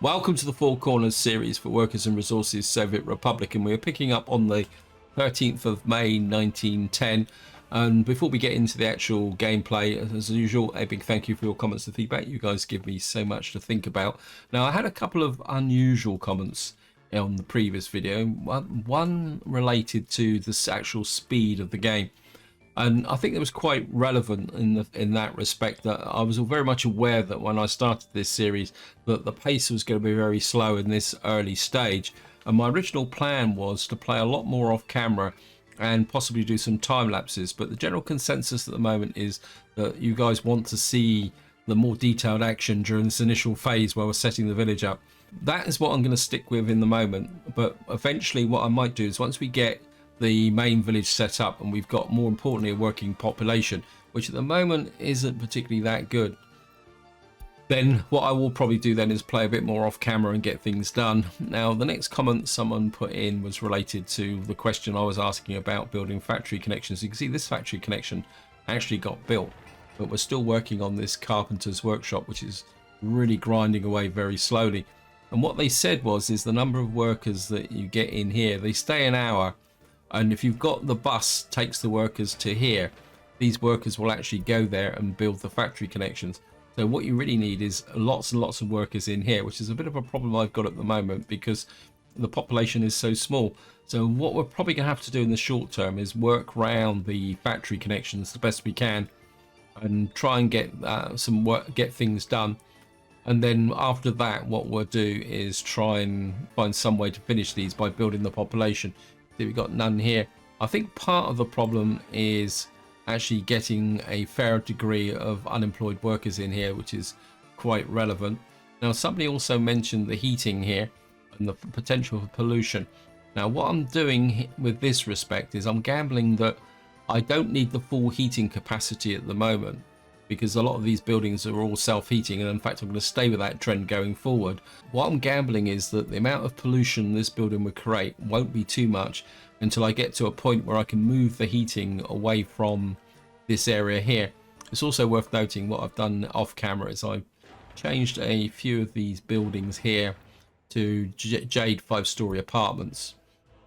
Welcome to the Four Corners series for Workers and Resources Soviet Republic, and we're picking up on the 13th of May 1910. And before we get into the actual gameplay, as usual, a big thank you for your comments and feedback. You guys give me so much to think about. Now, I had a couple of unusual comments on the previous video. One related to the actual speed of the game. And I think it was quite relevant in that respect, that I was very much aware that when I started this series that the pace was going to be very slow in this early stage. And my original plan was to play a lot more off camera and possibly do some time lapses. But the general consensus at the moment is that you guys want to see the more detailed action during this initial phase where we're setting the village up. That is what I'm going to stick with in the moment. But eventually what I might do is, once we get the main village set up and we've got, more importantly, a working population, which at the moment isn't particularly that good, then what I will probably do then is play a bit more off camera and get things done. Now, the next comment someone put in was related to the question I was asking about building factory connections. You can see this factory connection actually got built, but we're still working on this carpenter's workshop, which is really grinding away very slowly. And what they said is the number of workers that you get in here, they stay an hour. And if you've got the bus takes the workers to here, these workers will actually go there and build the factory connections. So what you really need is lots and lots of workers in here, which is a bit of a problem I've got at the moment because the population is so small. So what we're probably going to have to do in the short term is work around the factory connections the best we can and try and get get things done. And then after that, what we'll do is try and find some way to finish these by building the population. We've got none here. I think part of the problem is actually getting a fair degree of unemployed workers in here, which is quite relevant. Now, somebody also mentioned the heating here and the potential for pollution. Now, what I'm doing with this respect is I'm gambling that I don't need the full heating capacity at the moment, because a lot of these buildings are all self-heating, and in fact I'm going to stay with that trend going forward. What I'm gambling is that the amount of pollution this building would create won't be too much until I get to a point where I can move the heating away from this area here. It's also worth noting what I've done off camera is I've changed a few of these buildings here to Jade 5-story apartments,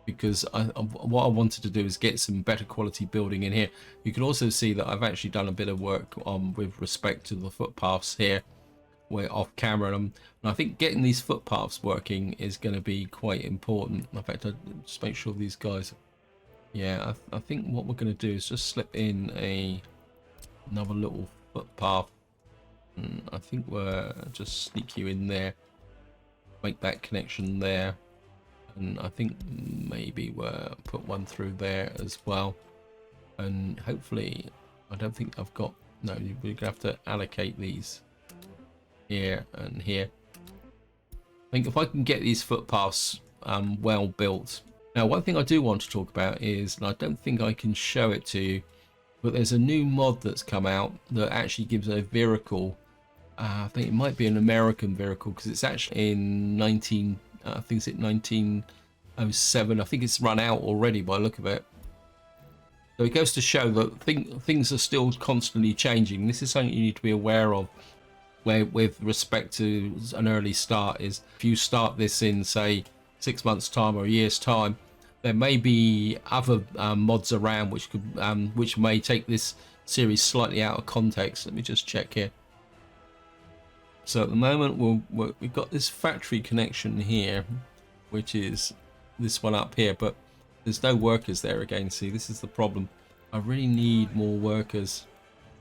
because what I wanted to do is get some better quality building in here. You can also see that I've actually done a bit of work with respect to the footpaths here. We're off camera, and I think getting these footpaths working is going to be quite important. In fact, I'll just make sure these guys, yeah, I think what we're going to do is just slip in another little footpath, and I think we're just sneak you in there, make that connection there. And I think maybe we'll put one through there as well. And hopefully, I don't think I've got, no, we're going to have to allocate these here and here. I think if I can get these footpaths well built. Now, one thing I do want to talk about is, and I don't think I can show it to you, but there's a new mod that's come out that actually gives a vehicle. I think it might be an American vehicle, because it's actually in I think it's 1907. I think it's run out already by the look of it. So it goes to show that things are still constantly changing. This is something you need to be aware of, where with respect to an early start, is if you start this in, say, 6 months time or a year's time, there may be other mods around which may take this series slightly out of context. Let me just check here. So at the moment we've got this factory connection here, which is this one up here, but there's no workers there again. See, this is the problem. I really need more workers,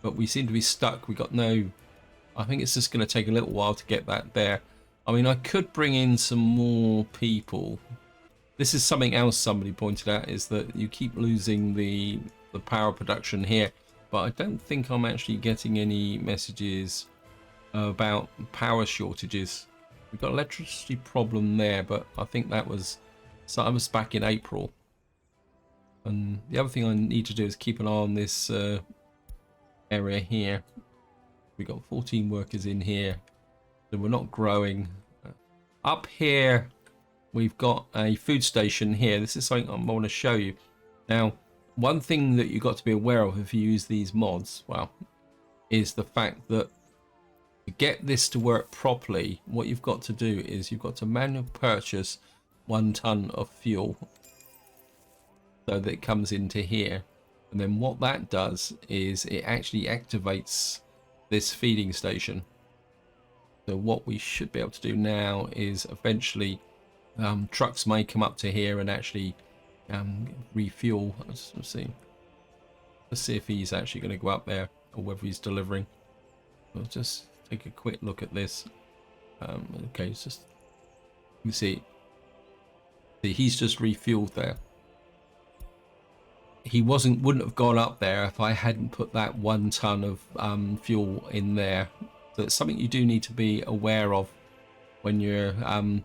but we seem to be stuck. We got no, I think it's just going to take a little while to get that there. I mean, I could bring in some more people. This is something else somebody pointed out, is that you keep losing the power production here, but I don't think I'm actually getting any messages about power shortages. We've got electricity problem there, but I think that was back in April. And the other thing I need to do is keep an eye on this area here. We've got 14 workers in here, so we're not growing. Up here we've got a food station here. This is something I want to show you. Now, one thing that you've got to be aware of if you use these mods, well, is the fact that To get this to work properly, what you've got to do is you've got to manually purchase 1 ton of fuel so that it comes into here. And then what that does is it actually activates this feeding station. So what we should be able to do now is eventually trucks may come up to here and actually refuel. Let's see if he's actually going to go up there or whether he's delivering. We'll just take a quick look at this. Okay, it's just, you see he's just refueled there. He wouldn't have gone up there if I hadn't put that 1 ton of fuel in there. So it's something you do need to be aware of when you're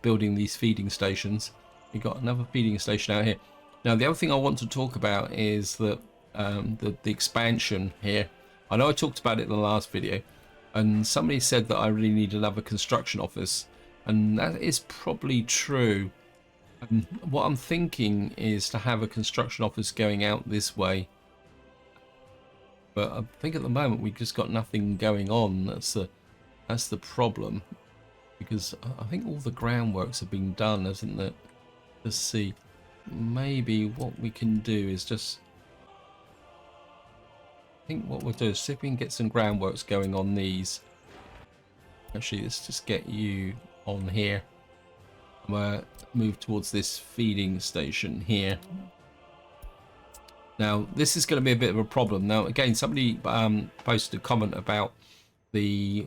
building these feeding stations. We've got another feeding station out here. Now the other thing I want to talk about is that the expansion here. I know I talked about it in the last video, and somebody said that I really need another construction office, and that is probably true. What I'm thinking is to have a construction office going out this way, but I think at the moment we've just got nothing going on. That's the problem, because I think all the groundworks have been done, hasn't it? Let's see. Maybe what we can do is just, I think what we'll do is see if we can get some groundworks going on these. Actually, let's just get you on here. I'm gonna move towards this feeding station here. Now this is going to be a bit of a problem. Now again, somebody posted a comment about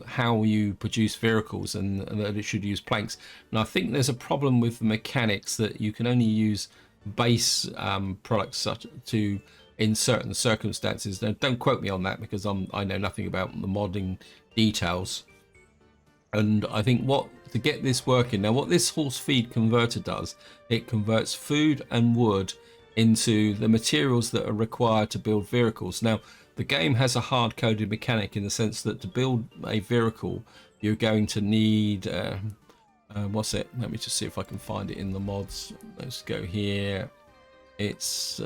how you produce vehicles and that it should use planks. And I think there's a problem with the mechanics that you can only use base products such to in certain circumstances. Now don't quote me on that because I know nothing about the modding details. And I think to get this working, now what this horse feed converter does, it converts food and wood into the materials that are required to build vehicles. Now the game has a hard-coded mechanic in the sense that to build a vehicle you're going to need what's it, let me just see if I can find it in the mods. Let's go here. It's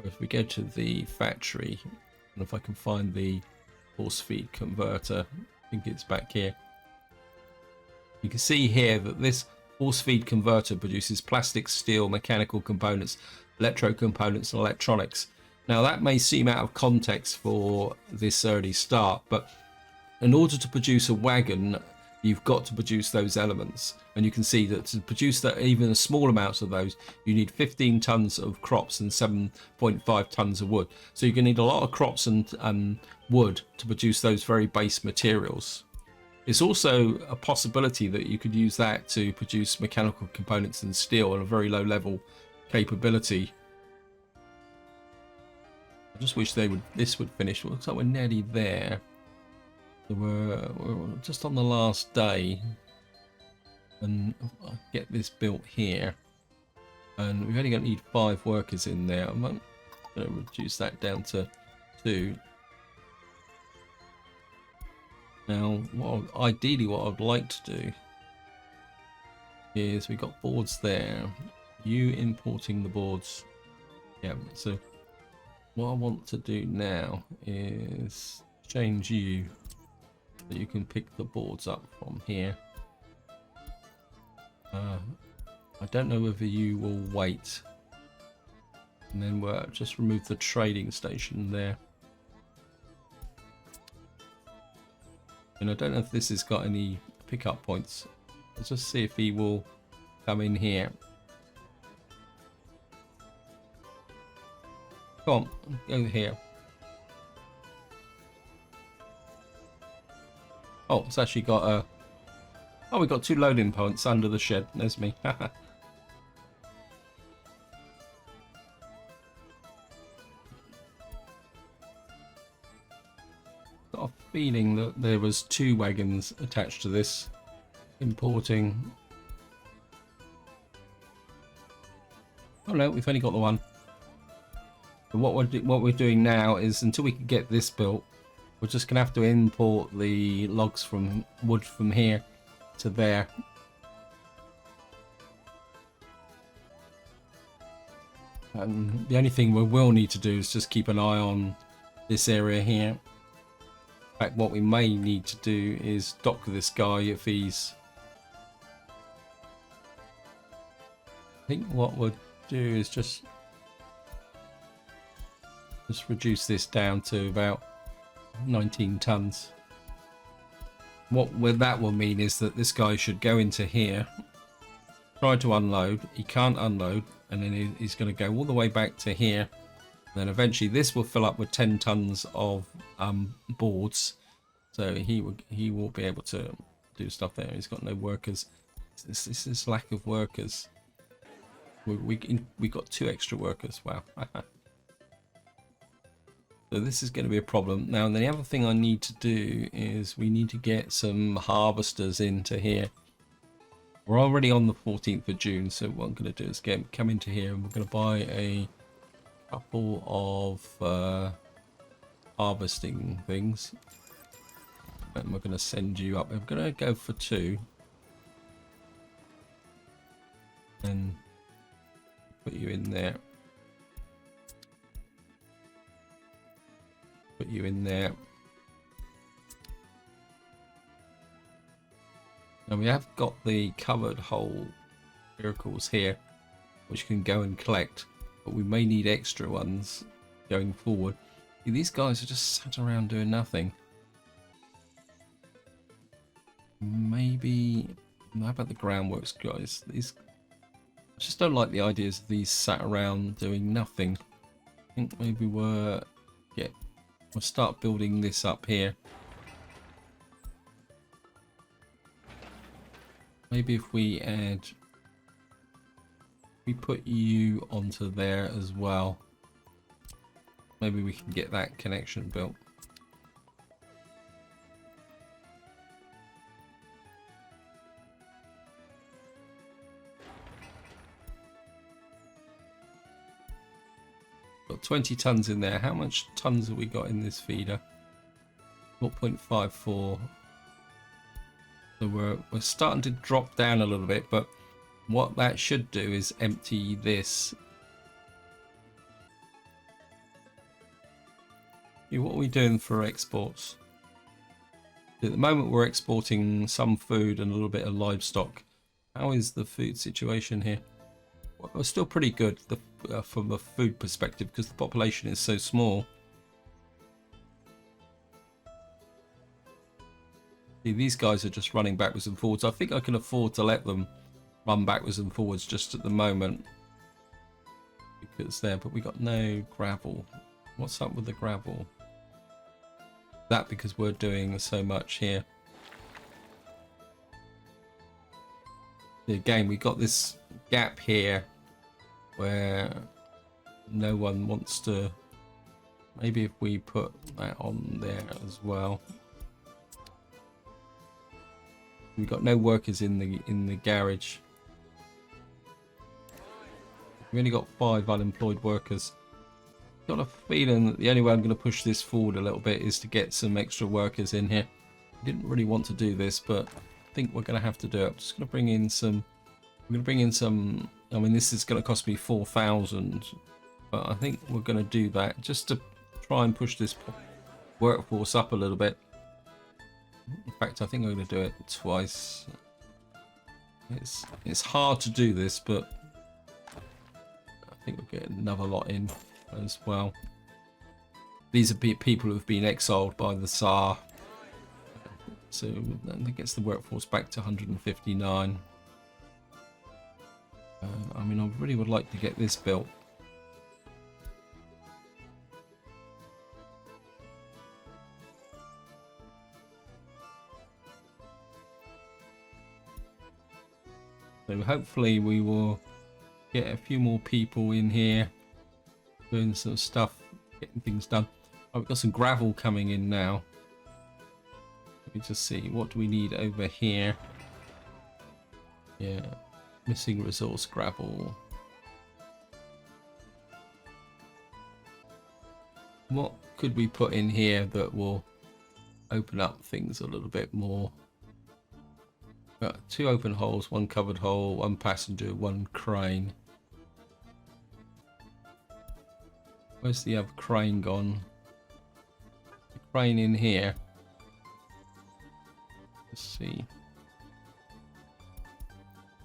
if we go to the factory, and if I can find the horse feed converter, I think it's back here. You can see here that this horse feed converter produces plastic, steel, mechanical components, electro components and electronics. Now that may seem out of context for this early start, but in order to produce a wagon you've got to produce those elements, and you can see that to produce that, even a small amounts of those, you need 15 tons of crops and 7.5 tons of wood. So you're going to need a lot of crops and wood to produce those very base materials. It's also a possibility that you could use that to produce mechanical components and steel at a very low level capability. I just wish this would finish. It looks like we're nearly there. We're just on the last day, and I'll get this built here, and we're only going to need 5 workers in there. I'm going to reduce that down to 2. Now ideally what I'd like to do is we got boards there, you importing the boards, yeah. So what I want to do now is change you so you can pick the boards up from here. I don't know whether you will wait, and then we'll just remove the trading station there. And I don't know if this has got any pickup points. Let's just see if he will come in here. Come on, go here. Oh, it's actually got a... Oh, we got 2 loading points under the shed. There's me. Got a feeling that there was 2 wagons attached to this. Importing. Oh no, we've only got the one. But what we're doing now is, until we can get this built, we're just gonna have to import the logs from wood from here to there. The only thing we will need to do is just keep an eye on this area here. fact, what we may need to do is dock this guy if he's... I think what we'll do is just reduce this down to about 19 tons. What that will mean is that this guy should go into here, try to unload. He can't unload, and then he's going to go all the way back to here. Then eventually this will fill up with 10 tons of boards, so he will be able to do stuff there. He's got no workers. This is lack of workers. We got 2 extra workers. Wow. So this is going to be a problem. Now the other thing I need to do is we need to get some harvesters into here. We're already on the 14th of June, so what I'm going to do is come into here, and we're going to buy a couple of harvesting things, and we're going to send you up. I'm going to go for 2 and put you in there. Put you in there. Now we have got the covered hole vehicles here, which can go and collect, but we may need extra ones going forward. These guys are just sat around doing nothing. Maybe... How about the groundworks guys? These... I just don't like the ideas of these sat around doing nothing. I think maybe we'll start building this up here. Maybe if we put you onto there as well, maybe we can get that connection built. Got 20 tons in there. How much tons have we got in this feeder? 0.54. So we're starting to drop down a little bit, but what that should do is empty this. What are we doing for exports? At the moment we're exporting some food and a little bit of livestock. How is the food situation here? Well, we're still pretty good from a food perspective because the population is so small. See, these guys are just running backwards and forwards. I think I can afford to let them run backwards and forwards just at the moment because there, but we got no gravel. What's up with the gravel? That because we're doing so much here. Again, we got this gap here where no one wants to. Maybe if we put that on there as well. We've got no workers in the garage. We've only got 5 unemployed workers. Got a feeling that the only way I'm going to push this forward a little bit is to get some extra workers in here. I didn't really want to do this, but I think we're going to have to do it. I'm just going to bring in some. I'm going to bring in some. I mean, this is going to cost me 4,000, but I think we're going to do that just to try and push this workforce up a little bit. In fact, I think I'm going to do it twice. It's hard to do this, but I think we'll get another lot in as well. These are people who have been exiled by the Tsar, so that gets the workforce back to 159. I mean, I really would like to get this built. So hopefully we will get a few more people in here doing some stuff, getting things done. Oh, we've got some gravel coming in now. Let me just see, what do we need over here? Yeah, missing resource gravel. What could we put in here that will open up things a little bit more? Got 2 open holes, 1 covered hole, 1 passenger, 1 crane. Where's the other crane gone? The crane in here. Let's see.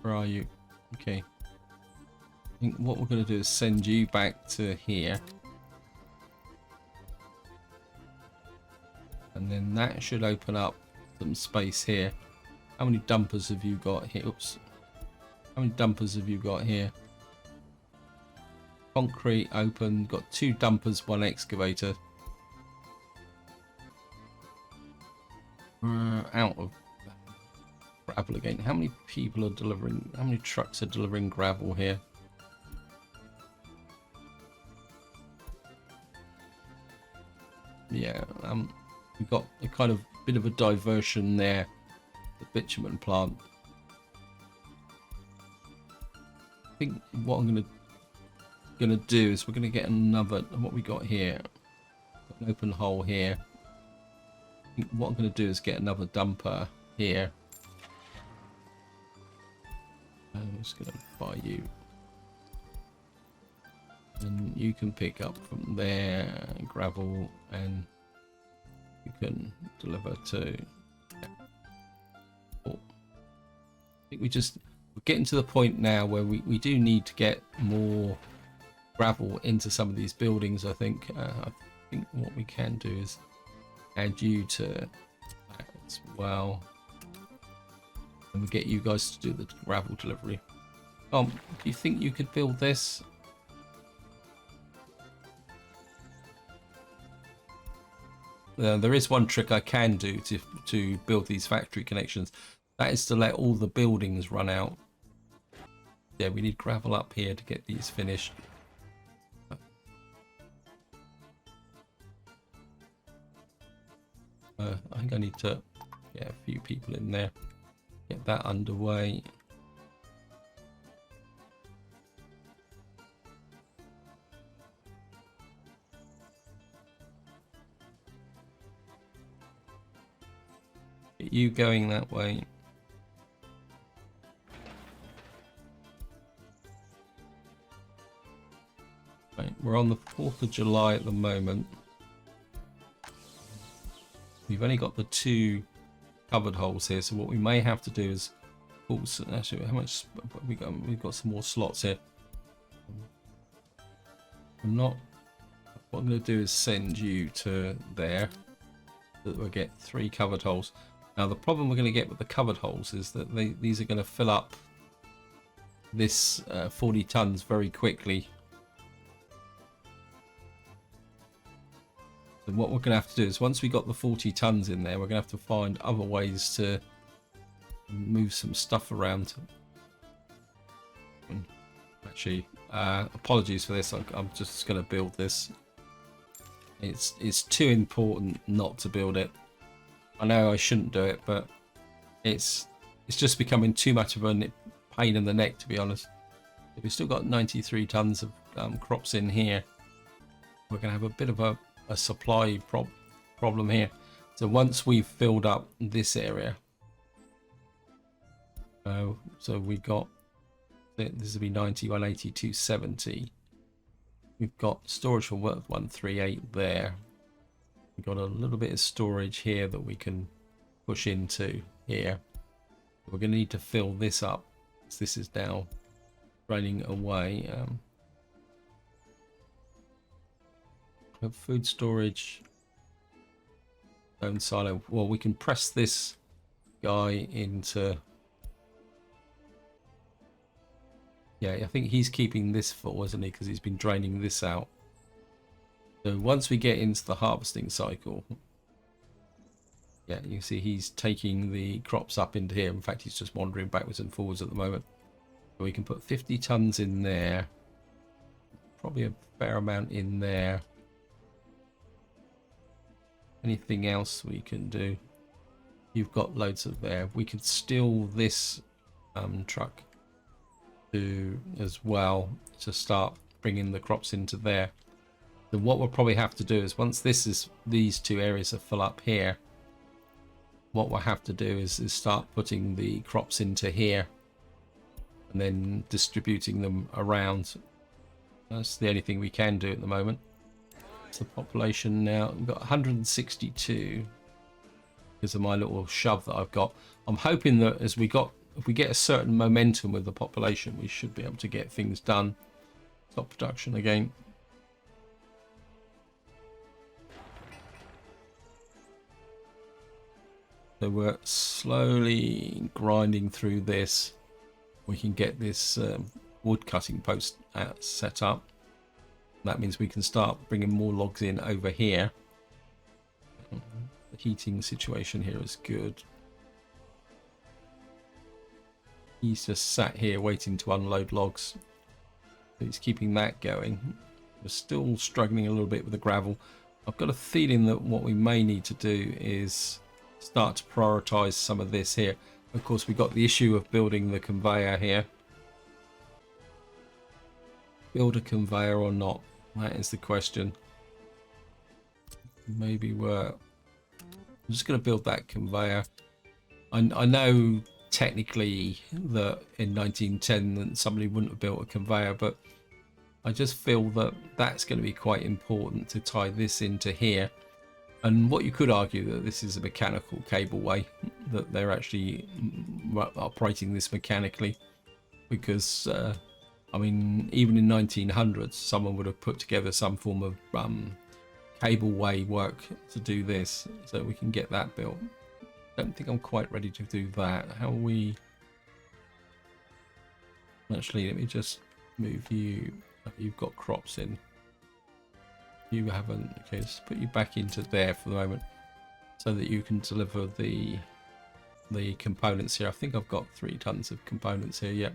Where are you? Okay. I think what we're going to do is send you back to here. And then that should open up some space here. How many dumpers have you got here? Oops. How many dumpers have you got here? Concrete open. Got 2 dumpers, 1 excavator. We're out of gravel again. How many people are delivering? How many trucks are delivering gravel here? Yeah, we've got a kind of bit of a diversion there. The bitumen plant. I think what I'm gonna do is we're gonna get another. What we got here? Got an open hole here. I think what I'm gonna do is get another dumper here. I'm just gonna buy you, and you can pick up from there gravel, and you can deliver to. I think we're getting to the point now where we do need to get more gravel into some of these buildings. I think what we can do is add you to that as well, and we get you guys to do the gravel delivery. Do you think you could build this? There is one trick I can do to build these factory connections. That is to let all the buildings run out. Yeah, we need gravel up here to get these finished. I think I need to get a few people in there. Get that underway. Get you going that way. Right, we're on the 4th of July at the moment. We've only got the 2 covered holes here, so what we may have to do is also, actually, how much we got? We've got some more slots here. What I'm going to do is send you to there, so that we'll get 3 covered holes. Now the problem we're going to get with the covered holes is that these are going to fill up this 40 tons very quickly. And what we're going to have to do is, once we got the 40 tons in there, we're going to have to find other ways to move some stuff around. Actually, apologies for this. I'm just going to build this. It's too important not to build it. I know I shouldn't do it, but it's just becoming too much of a pain in the neck, to be honest. We've still got 93 tons of crops in here. We're going to have a bit of a supply problem here. So once we've filled up this area, so we got, this will be 90, 180, 270. We've got storage for 138 there. We've got a little bit of storage here that we can push into here. We're going to need to fill this up, because this is now draining away. Food storage, stone silo. Well, we can press this guy into. Yeah, I think he's keeping this full, isn't he? Because he's been draining this out. So once we get into the harvesting cycle, yeah, you see he's taking the crops up into here. In fact, he's just wandering backwards and forwards at the moment. So we can put 50 tons in there. Probably a fair amount in there. Anything else we can do? You've got loads of there. We could steal this truck as well to start bringing the crops into there. So what we'll probably have to do is, once these 2 areas are full up here, what we'll have to do is start putting the crops into here and then distributing them around. That's the only thing we can do at the moment. The population now, we've got 162. because of my little shove that I've got. I'm hoping that if we get a certain momentum with the population, we should be able to get things done. Stop production again. So we're slowly grinding through this. We can get this wood cutting post set up. That means we can start bringing more logs in over here. The heating situation here is good. He's just sat here waiting to unload logs. So he's keeping that going. We're still struggling a little bit with the gravel. I've got a feeling that what we may need to do is start to prioritize some of this here. Of course, we've got the issue of building the conveyor here. Build a conveyor or not? That is the question. Maybe I'm just going to build that conveyor. I know technically that in 1910 that somebody wouldn't have built a conveyor, but I just feel that that's going to be quite important to tie this into here. And what you could argue that this is a mechanical cableway, that they're actually operating this mechanically, because I mean, even in 1900s, someone would have put together some form of cableway work to do this, so we can get that built. Don't think I'm quite ready to do that. How are we? Actually, let me just move you. You've got crops in. You haven't. Okay, let's put you back into there for the moment, so that you can deliver the components here. I think I've got 3 tons of components here. Yep.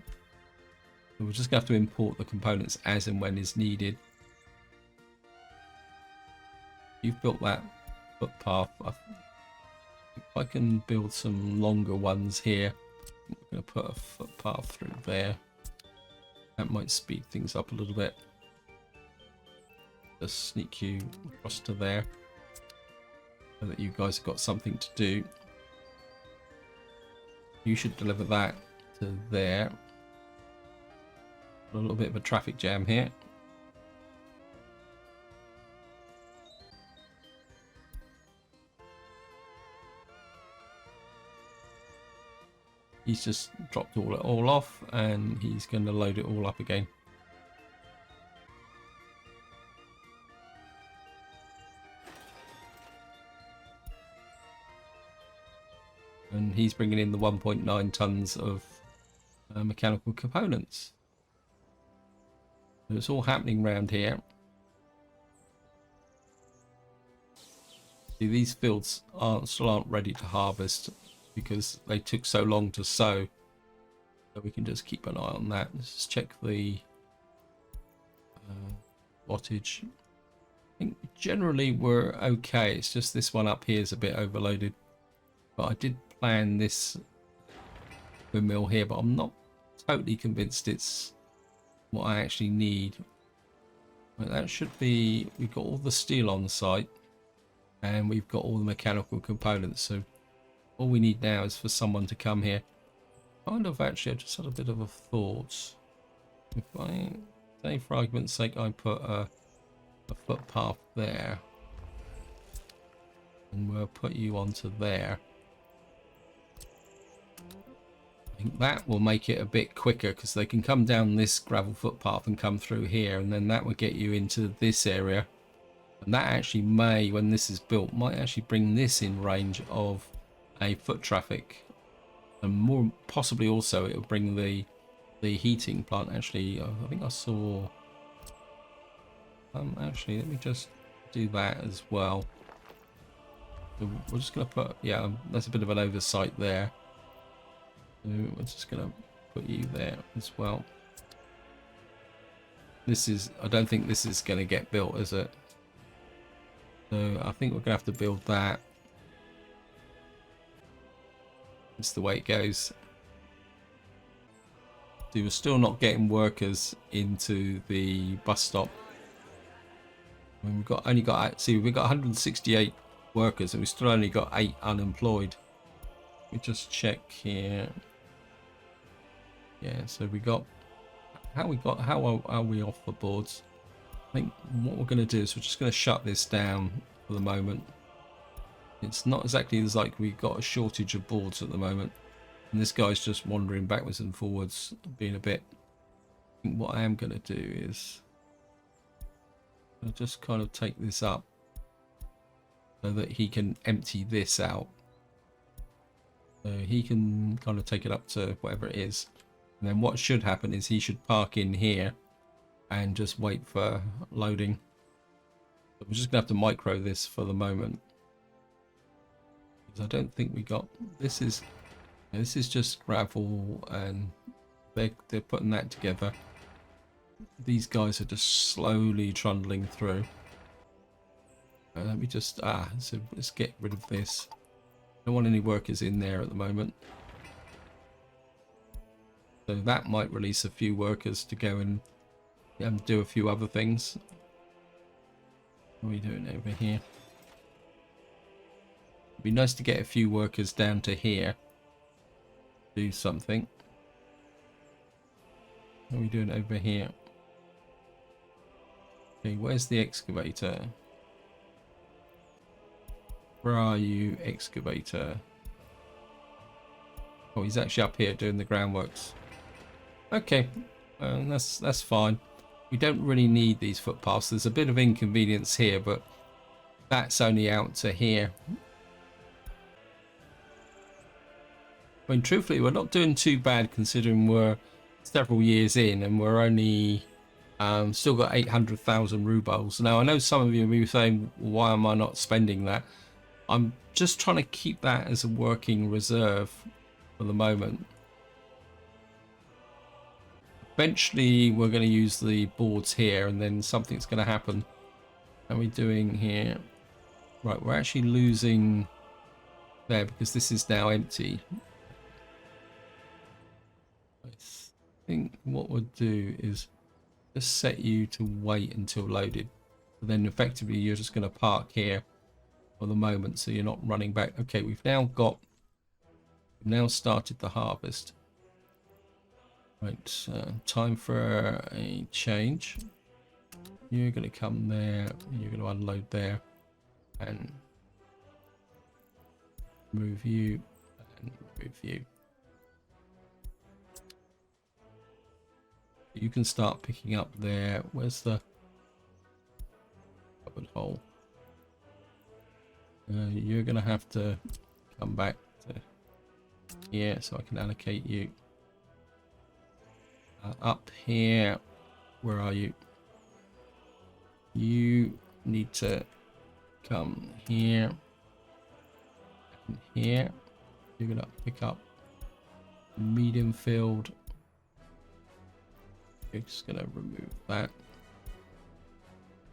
So we're just going to have to import the components as and when is needed. You've built that footpath. If I can build some longer ones here, I'm going to put a footpath through there. That might speed things up a little bit. Just sneak you across to there, so that you guys have got something to do. You should deliver that to there. A little bit of a traffic jam here. He's just dropped all off, and he's going to load it all up again. And he's bringing in the 1.9 tons of mechanical components. So it's all happening around here. See, these fields still aren't ready to harvest, because they took so long to sow. So we can just keep an eye on that. Let's just check the wattage. I think generally we're okay. It's just this one up here is a bit overloaded. But I did plan this windmill here, but I'm not totally convinced it's what I actually need. But that should be, we've got all the steel on site, and we've got all the mechanical components, so all we need now is for someone to come here. Kind of actually, I just had a bit of a thought. If I say, for argument's sake, I put a footpath there, and we'll put you onto there. I think that will make it a bit quicker, because they can come down this gravel footpath and come through here, and then that will get you into this area. And that actually may, when this is built, might actually bring this in range of a foot traffic, and more possibly also it will bring the heating plant. Actually, I think I saw. Actually, let me just do that as well. So we're just going to put, yeah, that's a bit of an oversight there. So we're just going to put you there as well. This is, I don't think this is going to get built, is it? So I think we're going to have to build that. It's the way it goes. So we're still not getting workers into the bus stop. I mean, we've got 168 workers, and we still only got 8 unemployed. Let me just check here. Yeah, so we got how are we off the boards? I think what we're going to do is we're just going to shut this down for the moment. It's not exactly as like we've got a shortage of boards at the moment. And this guy's just wandering backwards and forwards, being a bit... What I am going to do is... I'll just kind of take this up so that he can empty this out. So he can kind of take it up to whatever it is. And then what should happen is he should park in here and just wait for loading. But we're just going to have to micro this for the moment. Because I don't think we got... This is just gravel, and they're putting that together. These guys are just slowly trundling through. Let me just... so let's get rid of this. Don't want any workers in there at the moment. So that might release a few workers to go and do a few other things. What are we doing over here? It'd be nice to get a few workers down to here. Do something. What are we doing over here? Okay, where's the excavator? Where are you, excavator? Oh, he's actually up here doing the groundworks. Okay, that's fine. We don't really need these footpaths. There's a bit of inconvenience here, but that's only out to here. I mean, truthfully, we're not doing too bad considering we're several years in and we're only still got 800,000 rubles. Now, I know some of you will be saying, why am I not spending that? I'm just trying to keep that as a working reserve for the moment. Eventually, we're going to use the boards here, and then something's going to happen. How are we doing here? Right, we're actually losing there because this is now empty. I think what we'll do is just set you to wait until loaded. And then effectively, you're just going to park here for the moment, so you're not running back. Okay, we've now started the harvest. Right, time for a change. You're going to come there, you're going to unload there, and move you, and move you. You can start picking up there. Where's the covered hole? You're going to have to come back to here so I can allocate you. Up here, where are you? You need to come here and here. You're going to pick up medium field. You're just going to remove that.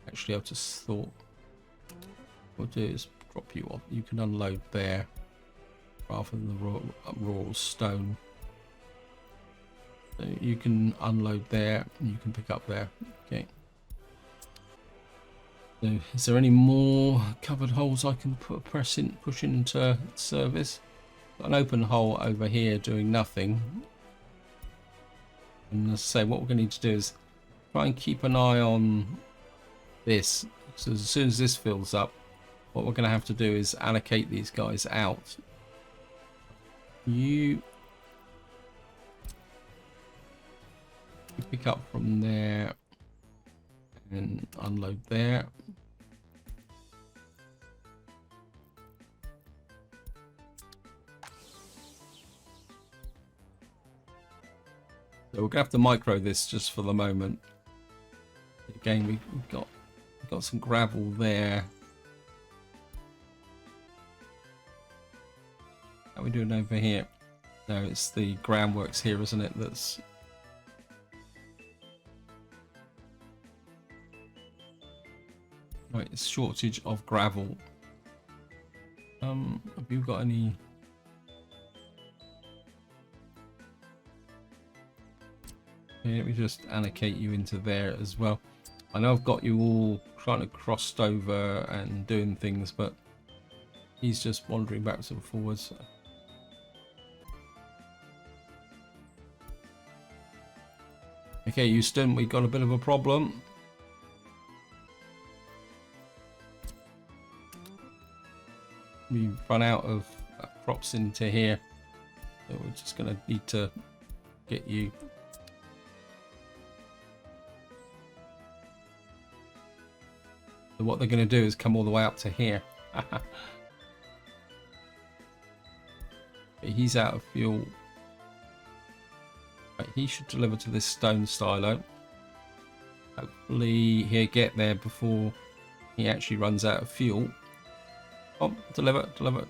Actually, I've just thought what we'll do is drop you off. You can unload there rather than the raw stone. So you can unload there, and you can pick up there. Okay. So is there any more covered holes I can push into service? Got an open hole over here doing nothing. And as I say, what we're going to need to do is try and keep an eye on this. So as soon as this fills up, what we're going to have to do is allocate these guys out. You pick up from there and unload there. So we're gonna have to micro this just for the moment. Again, we've got some gravel there. How are we doing over here? No, it's the groundworks here, isn't it? That's right. It's shortage of gravel. Have you got any? Okay, let me just allocate you into there as well. I know I've got you all kind of crossed over and doing things, but he's just wandering backwards and forwards. Okay, Houston, we've got a bit of a problem. we've run out of crops into here, so we're just going to need to get you. So what they're going to do is come all the way up to here. He's out of fuel. Right, he should deliver to this stone silo. Hopefully he'll get there before he actually runs out of fuel. Oh, deliver. No.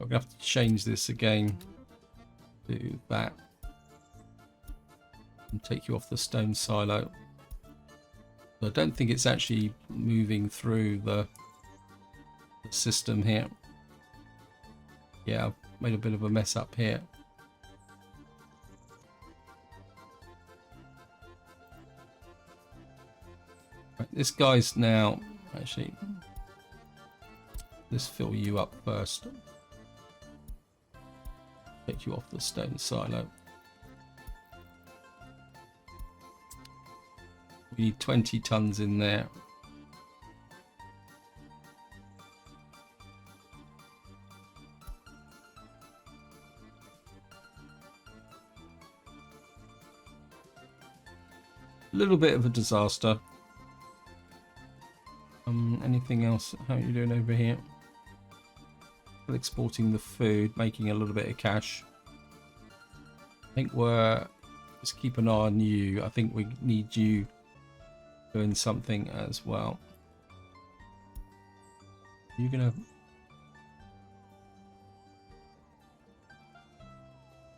I'm going to have to change this again to that and take you off the stone silo. I don't think it's actually moving through the system here. Yeah, I've made a bit of a mess up here. Right, this guy's now actually, let's fill you up first. Take you off the stone silo. We need 20 tons in there. A little bit of a disaster. Anything else? How are you doing over here? Still exporting the food, making a little bit of cash. I think we're just keep an eye on you. I think we need you doing something as well. You're gonna.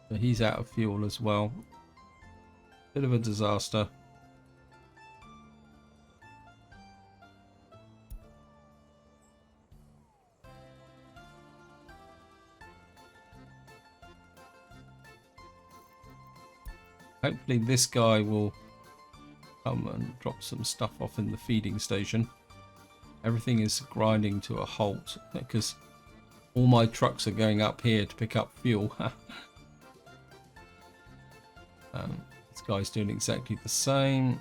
So he's out of fuel as well. Bit of a disaster. Hopefully this guy will come and drop some stuff off in the feeding station. Everything is grinding to a halt because all my trucks are going up here to pick up fuel. This guy's doing exactly the same.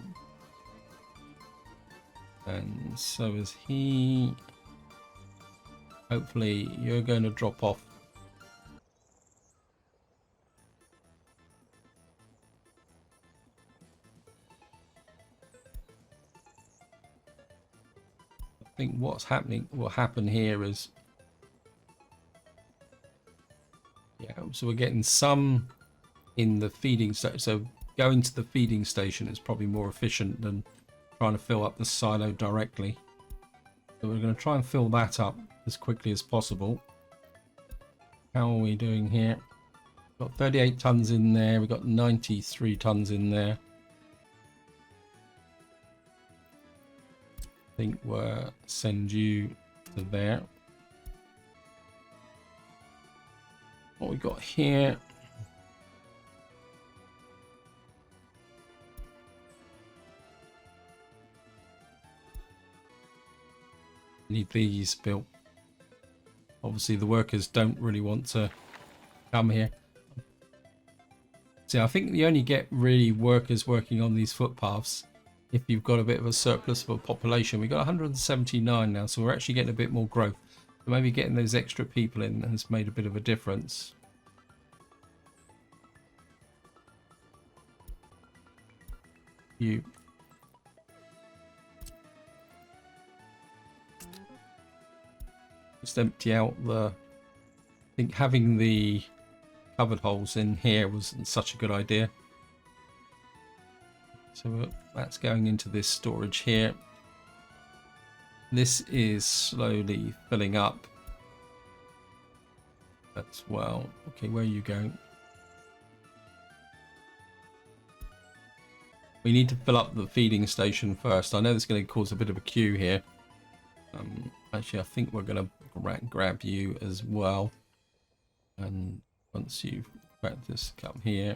And so is he. Hopefully you're going to drop off. I think what's happening, what happened here is, yeah, so we're getting some in the feeding station. So going to the feeding station is probably more efficient than trying to fill up the silo directly. So we're going to try and fill that up as quickly as possible. How are we doing here? Got 38 tons in there. We've got 93 tons in there. I think we'll send you to there. What we got here? Need these built. Obviously the workers don't really want to come here. See, I think you only get really workers working on these footpaths if you've got a bit of a surplus of a population. We've got 179 now, so we're actually getting a bit more growth. So maybe getting those extra people in has made a bit of a difference. You. Just empty out the... I think having the covered holes in here wasn't such a good idea. So that's going into this storage here. This is slowly filling up as well. Okay, where are you going? We need to fill up the feeding station first. I know this is going to cause a bit of a queue here. Actually, I think we're going to grab you as well. And once you've grabbed this, come here.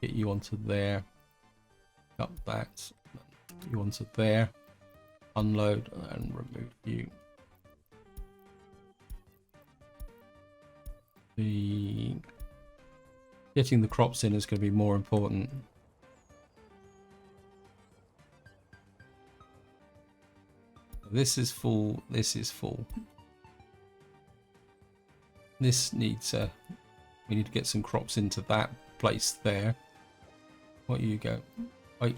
Get you onto there. Cut that. Get you onto there. Unload and remove you. Getting the crops in is going to be more important. This is full. This is full. This needs we need to get some crops into that place there. What you go? Wait.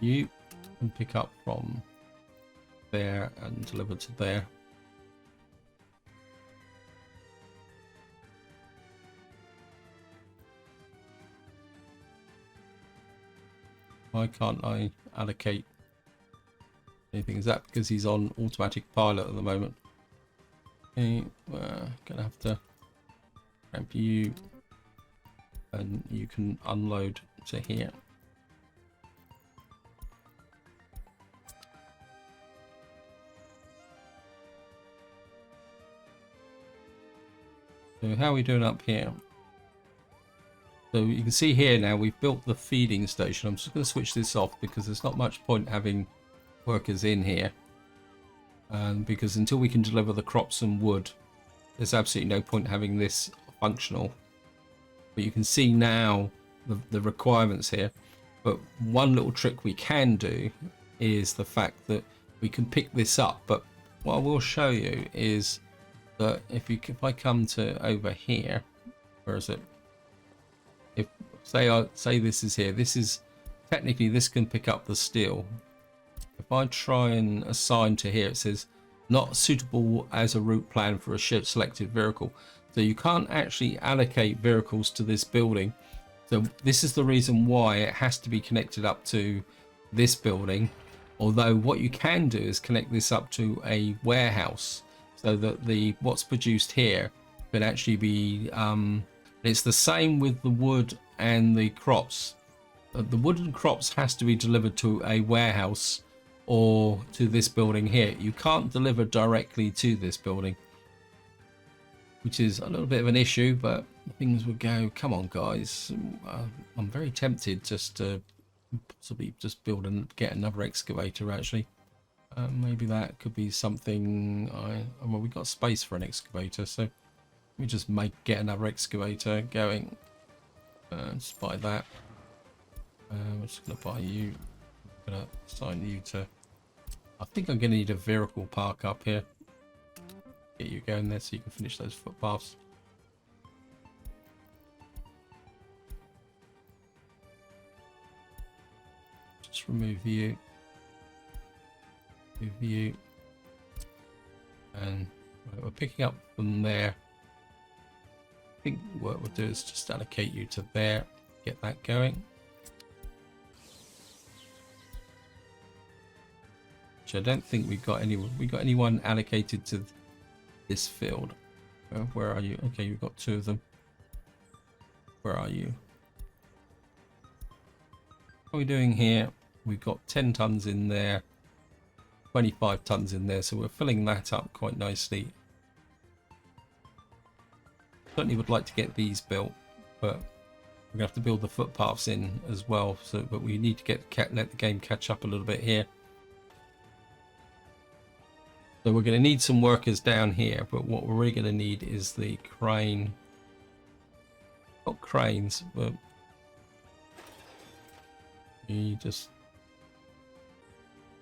You can pick up from there and deliver to there. Why can't I allocate anything? Is that because he's on automatic pilot at the moment? Okay, we're gonna have to ramp you, and you can unload to here. So how are we doing up here? So you can see here now we've built the feeding station. I'm just going to switch this off because there's not much point having workers in here. Because until we can deliver the crops and wood, there's absolutely no point having this functional. But you can see now the requirements here. But one little trick we can do is the fact that we can pick this up. But what I will show you is that if I come to over here, where is it? If say this is here, this is technically, this can pick up the steel. If I try and assign to here, it says not suitable as a route plan for a selected vehicle. So you can't actually allocate vehicles to this building. So this is the reason why it has to be connected up to this building. Although what you can do is connect this up to a warehouse, so that what's produced here can actually be it's the same with the wood and the crops. The wood and crops has to be delivered to a warehouse or to this building here. You can't deliver directly to this building, which is a little bit of an issue, but things would go, come on guys. I'm very tempted just to possibly just build and get another excavator actually. Maybe that could be something. Well, we got space for an excavator, so we just get another excavator going. Just buy that. I'm just gonna buy you. I'm gonna assign you to. I think I'm gonna need a vehicle park up here. Get you going there so you can finish those footpaths. Just remove you. Remove you. And we're picking up from there. I think what we'll do is just allocate you to there, get that going. Which I don't think we've got anyone. We got anyone allocated to this field. Where are you? Okay, you've got two of them. Where are you? What are we doing here? We've got 10 tons in there, 25 tons in there, so we're filling that up quite nicely. Certainly would like to get these built, but we're gonna have to build the footpaths in as well. So, but we need to let the game catch up a little bit here. So we're going to need some workers down here, but what we're really going to need is the crane. Not cranes, but you just.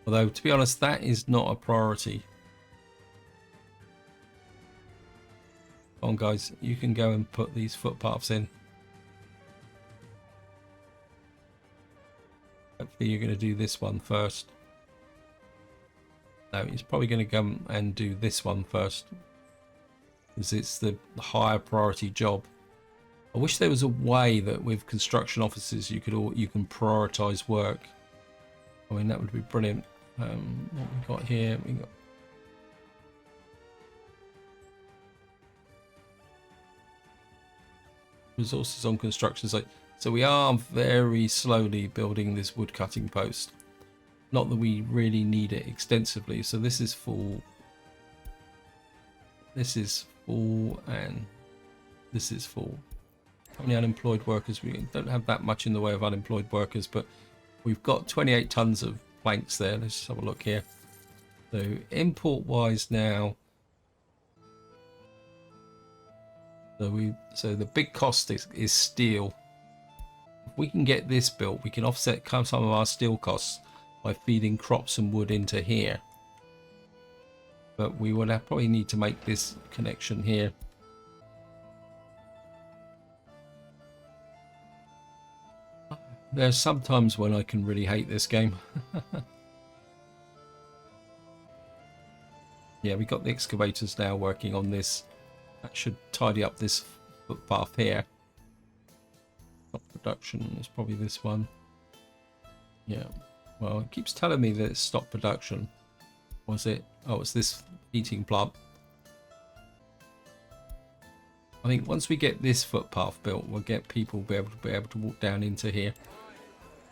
Although to be honest, that is not a priority. Come on guys, you can go and put these footpaths in. Hopefully you're going to do this one first. No, he's probably going to come and do this one first, because it's the higher priority job. I wish there was a way that with construction offices you can prioritize work. I mean, that would be brilliant. What we got here? We got resources on construction site. So we are very slowly building this wood cutting post. Not that we really need it extensively. So this is full. This is full, and this is full. How many unemployed workers? We don't have that much in the way of unemployed workers, but we've got 28 tons of planks there. Let's just have a look here. So import wise now, So the big cost is steel. If we can get this built, we can offset some of our steel costs by feeding crops and wood into here. But we would probably need to make this connection here. There's sometimes when I can really hate this game. Yeah, we got the excavators now working on this. That should tidy up this footpath here. Not production is probably this one. Yeah. Well, it keeps telling me that it's stopped production. Was it? Oh, it's this heating plant. I think once we get this footpath built, we'll get people be able to walk down into here.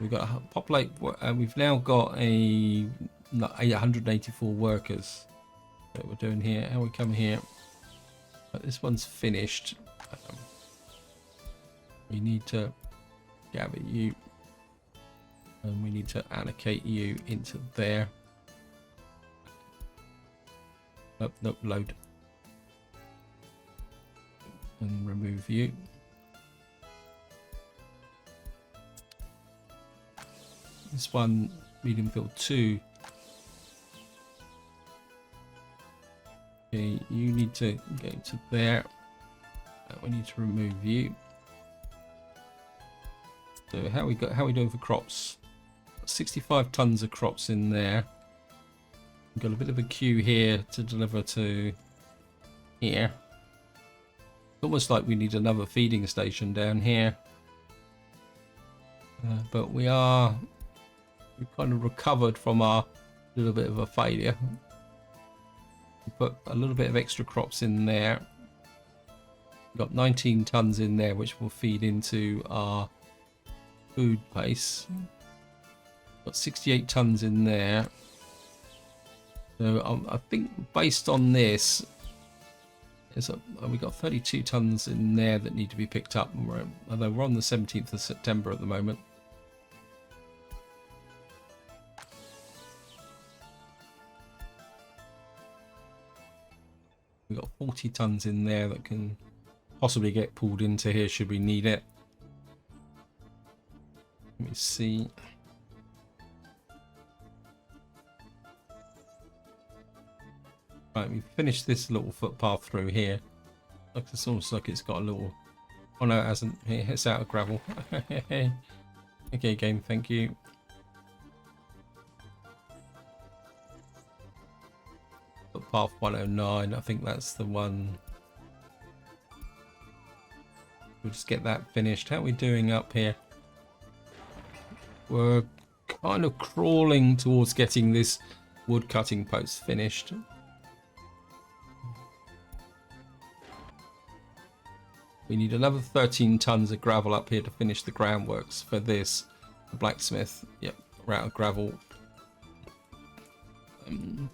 We've got a populate. We've now got 884 workers that we're doing here. How we come here? This one's finished. We need to gather you, and we need to allocate you into there. Nope, load. And remove you. This one, medium field 2. Okay, you need to go to there. We need to remove you. So how we doing for crops? 65 tons of crops in there. We've got a bit of a queue here to deliver to here. It's almost like we need another feeding station down here. But we've kind of recovered from our little bit of a failure. We put a little bit of extra crops in there. We've got 19 tons in there, which will feed into our food base. Got 68 tons in there. So I think based on this, we got 32 tons in there that need to be picked up. Although we're on the 17th of September at the moment. We've got 40 tons in there that can possibly get pulled into here should we need it. Let me see. Right, we've finished this little footpath through here. Looks it's almost like it's got a little... Oh no, it hasn't. It's out of gravel. Okay, game, thank you. Footpath 109, I think that's the one. We'll just get that finished. How are we doing up here? We're kind of crawling towards getting this wood cutting post finished. We need another 13 tons of gravel up here to finish the groundworks for this. The blacksmith, yep, we're out of gravel.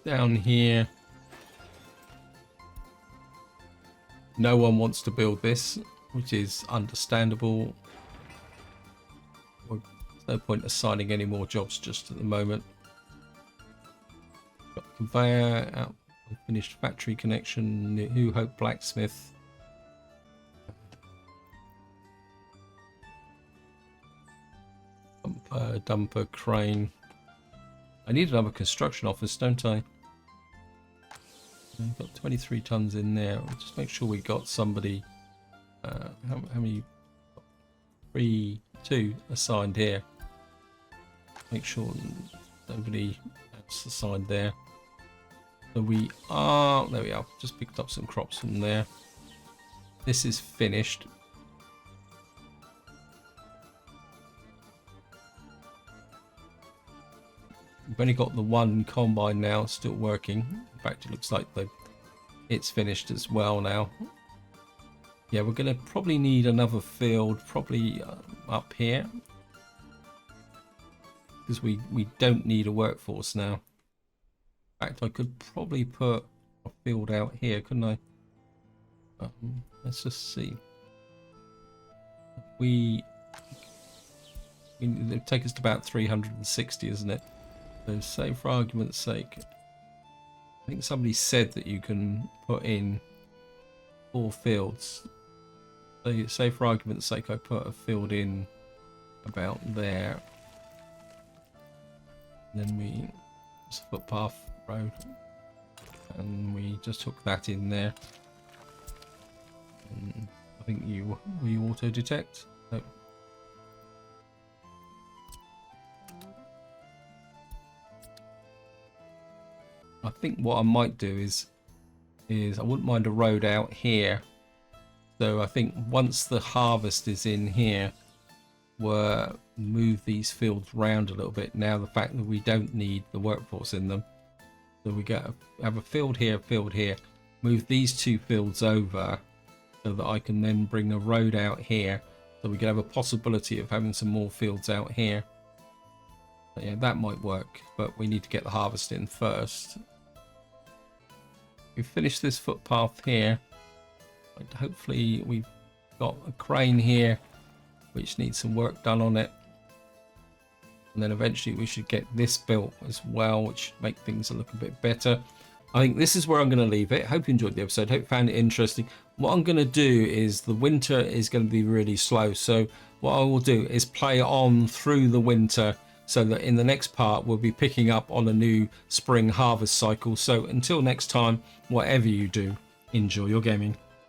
Down here, no one wants to build this, which is understandable. There's no point assigning any more jobs just at the moment. Got the conveyor out, finished factory connection, New Hope blacksmith. Dumper crane. I need another construction office, don't I? I've got 23 tons in there. I'll just make sure we got somebody. How many? 2 assigned here. Make sure nobody else assigned there. So we are. There we are. Just picked up some crops from there. This is finished. We've only got the one combine now still working. In fact, it looks like it's finished as well now. Yeah, we're going to probably need another field, probably up here. Because we don't need a workforce now. In fact, I could probably put a field out here, couldn't I? Let's just see. It'd take us to about 360, isn't it? So say for argument's sake, I think somebody said that you can put in 4 fields. So say for argument's sake I put a field in about there, then we just footpath road, and we just hook that in there. And I think will you auto detect? No. I think what I might do is I wouldn't mind a road out here. So I think once the harvest is in here, we'll move these fields round a little bit. Now the fact that we don't need the workforce in them, so we have a field here, move these two fields over, so that I can then bring a road out here, so we can have a possibility of having some more fields out here. So yeah, that might work, but we need to get the harvest in first. We finish this footpath here. Hopefully we've got a crane here which needs some work done on it, and then eventually we should get this built as well, which should make things look a bit better. I think this is where I'm going to leave it. Hope you enjoyed the episode. Hope you found it interesting. What I'm going to do is, the winter is going to be really slow, so what I will do is play on through the winter, so that in the next part we'll be picking up on a new spring harvest cycle. So until next time, whatever you do, enjoy your gaming.